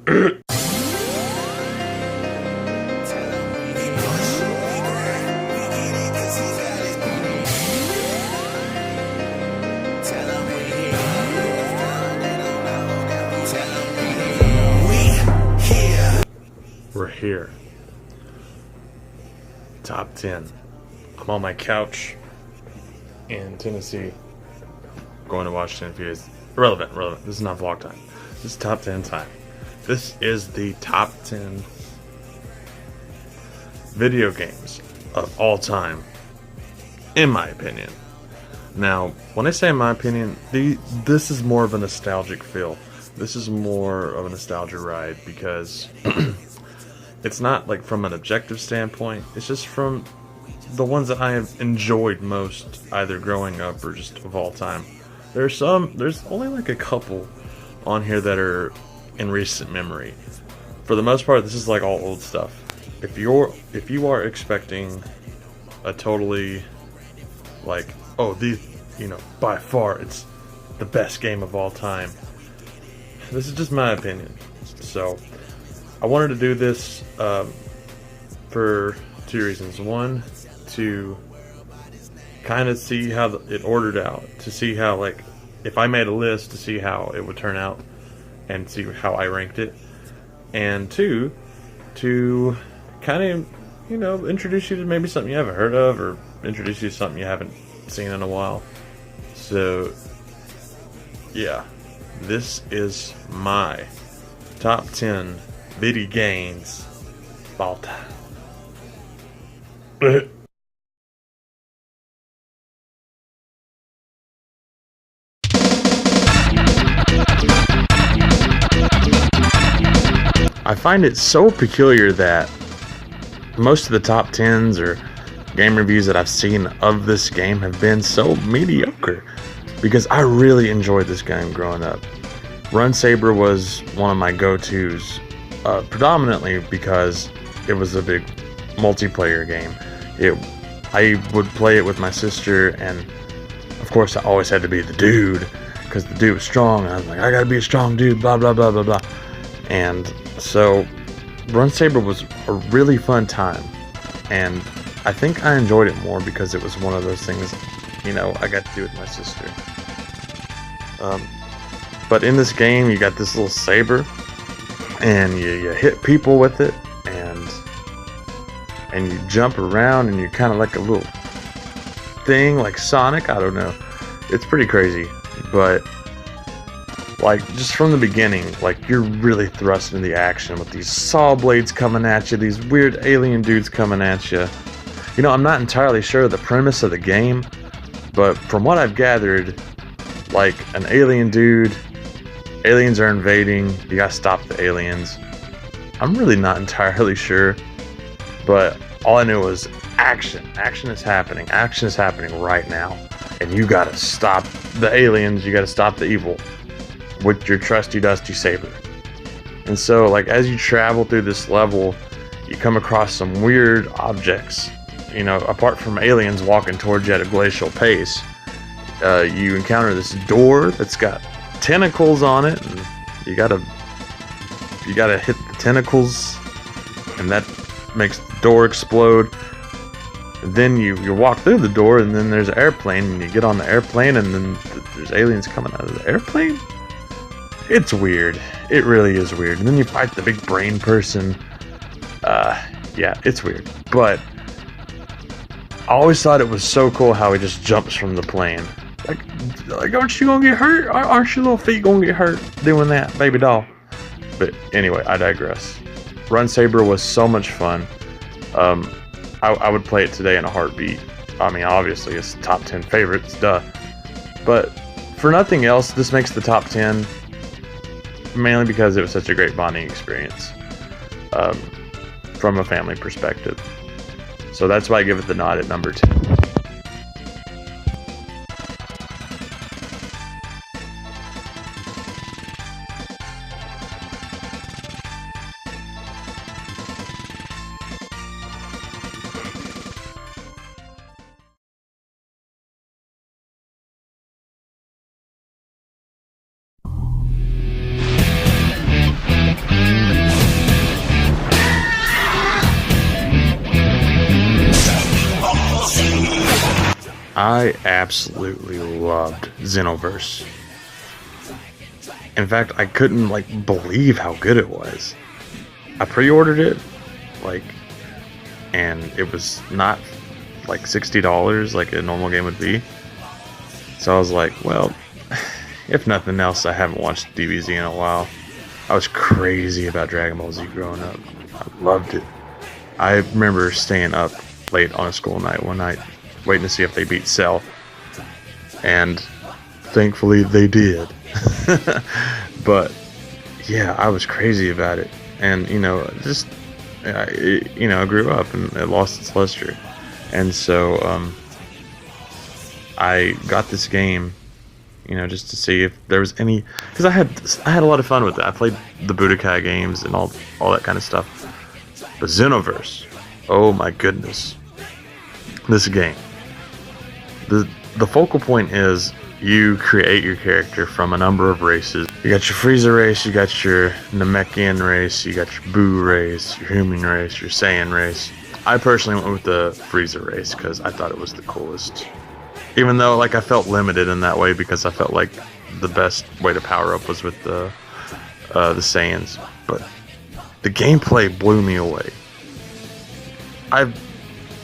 We're here. Top 10. I'm on my couch in Tennessee, going to Washington for years. Irrelevant. This is not vlog time. This is top 10 time. This is the top 10 video games of all time, in my opinion. Now, when I say in my opinion, this is more of a nostalgic feel. This is more of a nostalgia ride because it's not like from an objective standpoint. It's just from the ones that I have enjoyed most, either growing up or just of all time. There's only like a couple on here that are in recent memory. For the most part, this is like all old stuff. If you are expecting a totally like, oh, by far it's the best game of all time, this is just my opinion. So I wanted to do this for two reasons. One, to kind of see how it ordered out, to see how, like, if I made a list, to see how it would turn out and see how I ranked it. And two, to kind of, introduce you to maybe something you haven't heard of, or introduce you to something you haven't seen in a while. So, yeah, this is my top 10 video games of all time. I find it so peculiar that most of the top 10s or game reviews that I've seen of this game have been so mediocre, because I really enjoyed this game growing up. Run Saber was one of my go-tos, predominantly because it was a big multiplayer game. I would play it with my sister, and of course I always had to be the dude, because the dude was strong, and I was like, I gotta be a strong dude, blah blah blah blah blah. And so Run Saber was a really fun time, and I think I enjoyed it more because it was one of those things, I got to do with my sister. But in this game, you got this little saber, and you hit people with it, and you jump around, and you're kind of like a little thing, like Sonic. I don't know. It's pretty crazy, but like, just from the beginning, like, you're really thrust into the action with these saw blades coming at you, these weird alien dudes coming at you. I'm not entirely sure of the premise of the game, but from what I've gathered, like, an alien dude, aliens are invading, you gotta stop the aliens. I'm really not entirely sure, but all I knew was action. Action is happening. Action is happening right now, and you gotta stop the aliens, you gotta stop the evil with your trusty dusty saber. And so, like, as you travel through this level, you come across some weird objects. Apart from aliens walking towards you at a glacial pace, you encounter this door that's got tentacles on it, and you gotta hit the tentacles, and that makes the door explode. And then you walk through the door, and then there's an airplane, and you get on the airplane, and then there's aliens coming out of the airplane. It's weird. It really is weird. And then you fight the big brain person. Yeah, it's weird. But I always thought it was so cool how he just jumps from the plane. Like, aren't you gonna get hurt? Aren't your little feet gonna get hurt doing that, baby doll? But anyway, I digress. Run Saber was so much fun. I would play it today in a heartbeat. I mean, obviously, it's top 10 favorites, duh. But for nothing else, this makes the top 10, mainly because it was such a great bonding experience from a family perspective. So that's why I give it the nod at number 10. I absolutely loved Xenoverse. In fact, I couldn't like believe how good it was. I pre-ordered it, like, and it was not like $60 like a normal game would be. So I was like, well, if nothing else, I haven't watched DBZ in a while. I was crazy about Dragon Ball Z growing up. I loved it. I remember staying up late on a school night one night, waiting to see if they beat Cell. And thankfully they did. But yeah, I was crazy about it. And, you know, just, I grew up and it lost its luster. And so I got this game, you know, just to see if there was any, because I had a lot of fun with it. I played the Budokai games and all that kind of stuff. But Xenoverse, oh my goodness, this game. The focal point is you create your character from a number of races. You got your Frieza race, you got your Namekian race, you got your Buu race, your human race, your Saiyan race. I personally went with the Frieza race because I thought it was the coolest. Even though, like, I felt limited in that way because I felt like the best way to power up was with the Saiyans. But the gameplay blew me away. I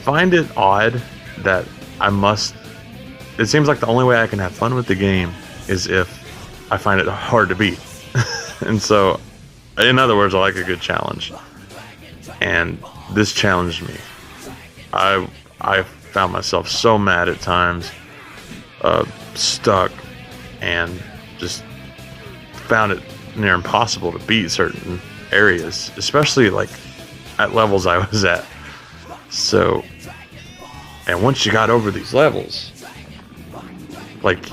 find it odd that it seems like the only way I can have fun with the game is if I find it hard to beat. And so, in other words, I like a good challenge. And this challenged me. I found myself so mad at times, stuck, and just found it near impossible to beat certain areas, especially like at levels I was at. So, and once you got over these levels, like,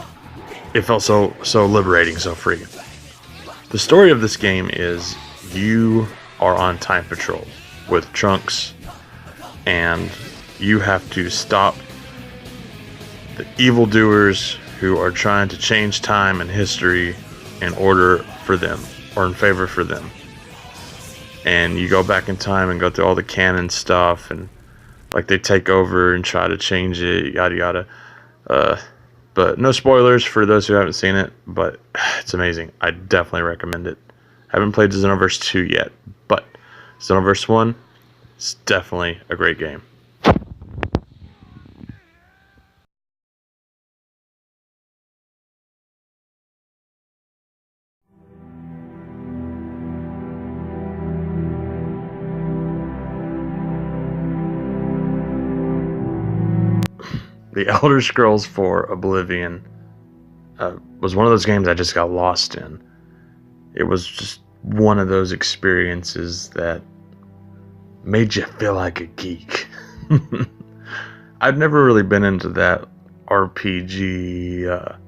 it felt so liberating, so free. The story of this game is you are on time patrol with Trunks, and you have to stop the evildoers who are trying to change time and history in order for them, or in favor for them. And you go back in time and go through all the canon stuff, and like they take over and try to change it, yada yada. But no spoilers for those who haven't seen it, but it's amazing. I definitely recommend it. I haven't played Xenoverse 2 yet, but Xenoverse 1 is definitely a great game. The Elder Scrolls 4 Oblivion was one of those games I just got lost in. It was just one of those experiences that made you feel like a geek. I'd never really been into that RPG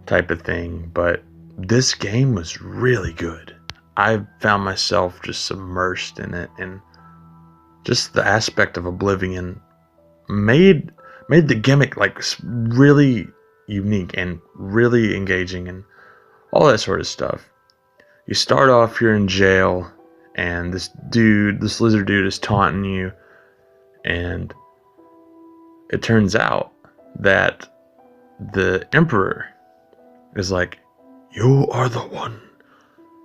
type of thing, but this game was really good. I found myself just submersed in it, and just the aspect of Oblivion made the gimmick like really unique and really engaging and all that sort of stuff. You start off, you're in jail, and this lizard dude is taunting you, and it turns out that the Emperor is like, "You are the one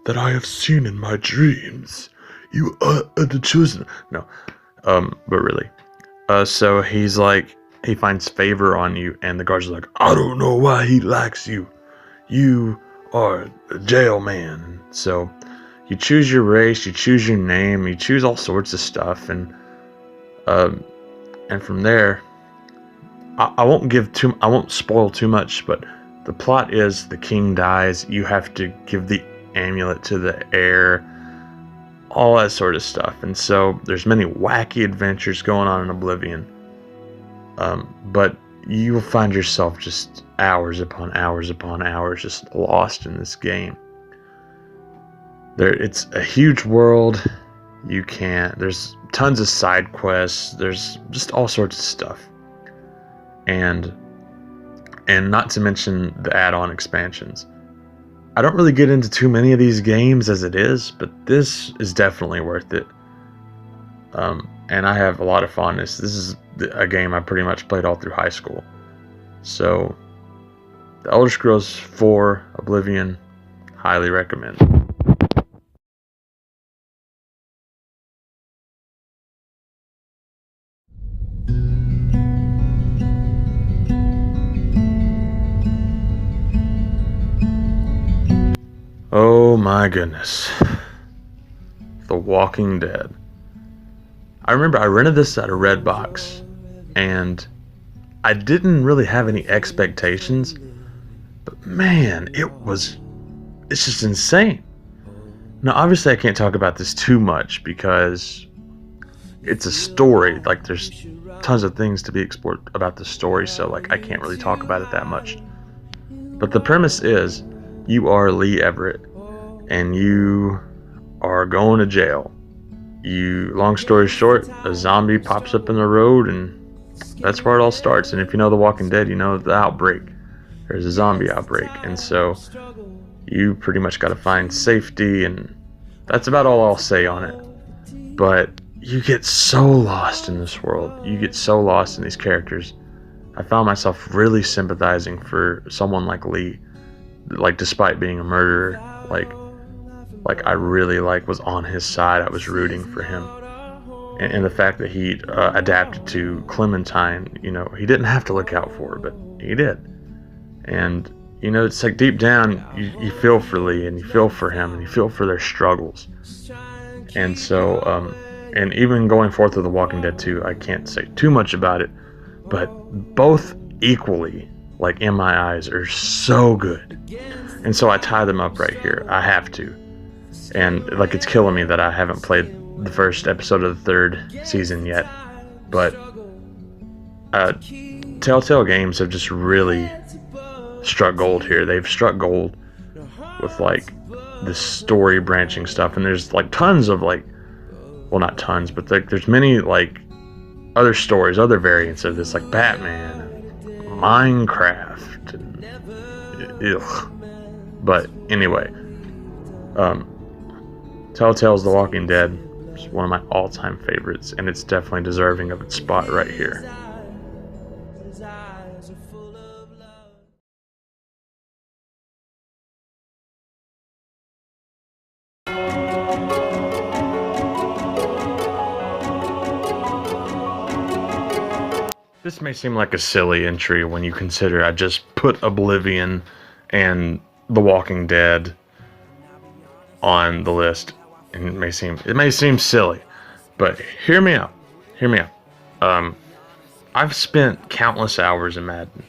that I have seen in my dreams. You are the chosen." No, but really. So he's like, he finds favor on you, and the guards are like, "I don't know why he likes you. You are a jail man." So you choose your race, you choose your name, you choose all sorts of stuff, and from there, I won't spoil too much, but the plot is the king dies. You have to give the amulet to the heir, all that sort of stuff, and so there's many wacky adventures going on in Oblivion. But you will find yourself just hours upon hours upon hours just lost in this game. It's a huge world. There's tons of side quests. There's just all sorts of stuff. And not to mention the add-on expansions. I don't really get into too many of these games as it is, but this is definitely worth it. And I have a lot of fondness. This is a game I pretty much played all through high school. So, The Elder Scrolls 4 Oblivion, highly recommend. Oh my goodness. The Walking Dead. I remember I rented this at a Redbox, and I didn't really have any expectations, but man, it's just insane. Now, obviously I can't talk about this too much because it's a story. Like, there's tons of things to be explored about the story, so like I can't really talk about it that much. But the premise is, you are Lee Everett, and you are going to jail. Long story short, a zombie pops up in the road, and that's where it all starts. And if you know The Walking Dead, you know the outbreak. There's a zombie outbreak, and so you pretty much got to find safety, and that's about all I'll say on it. But you get so lost in this world. You get so lost in these characters. I found myself really sympathizing for someone like Lee, like, despite being a murderer. Like I really was on his side. I was rooting for him, and the fact that he adapted to Clementine, he didn't have to look out for her, but he did. And it's like deep down you feel for Lee, and you feel for him, and you feel for their struggles. And so and even going forth with The Walking Dead 2, I can't say too much about it, but both equally, like, in my eyes, are so good. And so I tie them up right here. I have to. And like, it's killing me that I haven't played the first episode of the third season yet. But Telltale Games have just really struck gold here. They've struck gold with like this story branching stuff, and there's like tons of well, not tons, but there's many like other stories, other variants of this, like Batman and Minecraft and But anyway, Telltale's The Walking Dead is one of my all-time favorites, and it's definitely deserving of its spot right here. This may seem like a silly entry when you consider I just put Oblivion and The Walking Dead on the list. And it may seem silly, but hear me out. I've spent countless hours in Madden.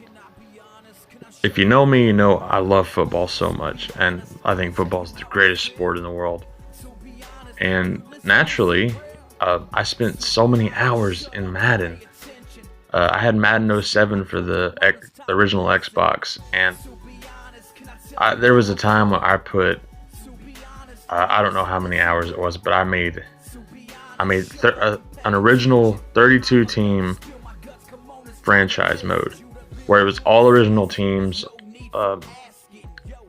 If you know me, you know I love football so much, and I think football is the greatest sport in the world. And naturally, I spent so many hours in Madden. I had Madden 07 for the original Xbox, and there was a time when I put I don't know how many hours it was, but I made an original 32 team franchise mode where it was all original teams.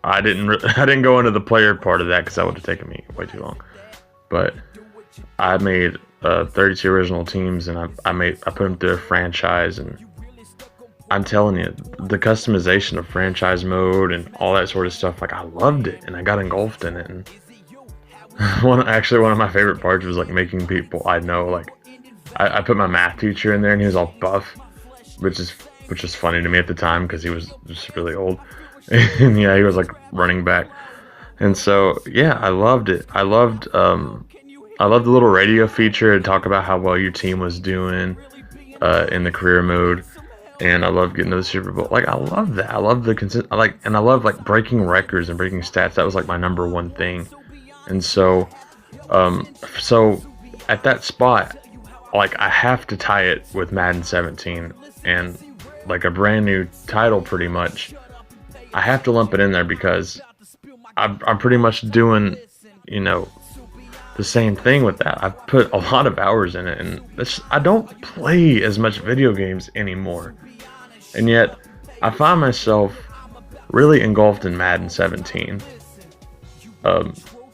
I didn't go into the player part of that because that would have taken me way too long. But I made 32 original teams, and I put them through a franchise, and I'm telling you, the customization of franchise mode and all that sort of stuff, like, I loved it, and I got engulfed in it. And one of my favorite parts was like making people I know, like, I put my math teacher in there, and he was all buff, which is funny to me at the time because he was just really old. And yeah, he was like running back, and so yeah, I loved it. I loved the little radio feature to talk about how well your team was doing in the career mode, and I love getting to the Super Bowl. Like, I love that. I love I love like breaking records and breaking stats. That was like my number one thing. And so at that spot, like, I have to tie it with Madden 17, and like a brand new title pretty much. I have to lump it in there because I'm pretty much doing, the same thing with that. I've put a lot of hours in it, and I don't play as much video games anymore. And yet, I find myself really engulfed in Madden 17.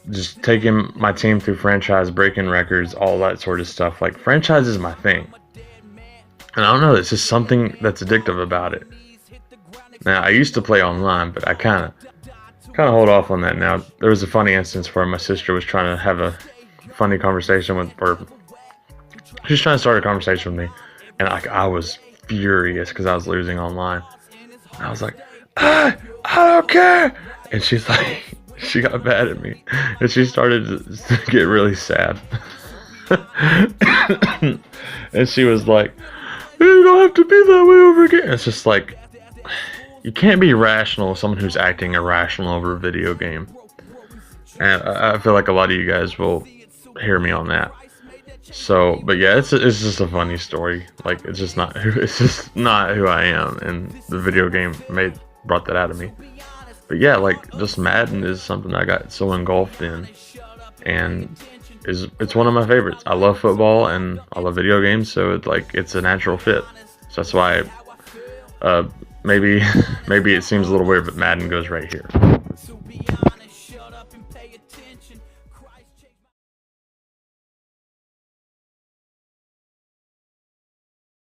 Just taking my team through franchise, breaking records, all that sort of stuff. Like, franchise is my thing. And I don't know, it's just something that's addictive about it. Now I used to play online, but I kind of hold off on that now. There was a funny instance where my sister was trying to have a funny conversation with, or she's trying to start a conversation with me, and I was furious because I was losing online. I was like, I don't care, and she's like, she got mad at me, and she started to get really sad, and she was like, you don't have to be that way over again. It's just like, you can't be rational with someone who's acting irrational over a video game. And I feel like a lot of you guys will hear me on that. So, but yeah, it's just a funny story. Like, it's just not who I am, and the video game brought that out of me. But yeah, like, just Madden is something I got so engulfed in, and it's one of my favorites. I love football and I love video games, so it's a natural fit. So that's why maybe it seems a little weird, but Madden goes right here.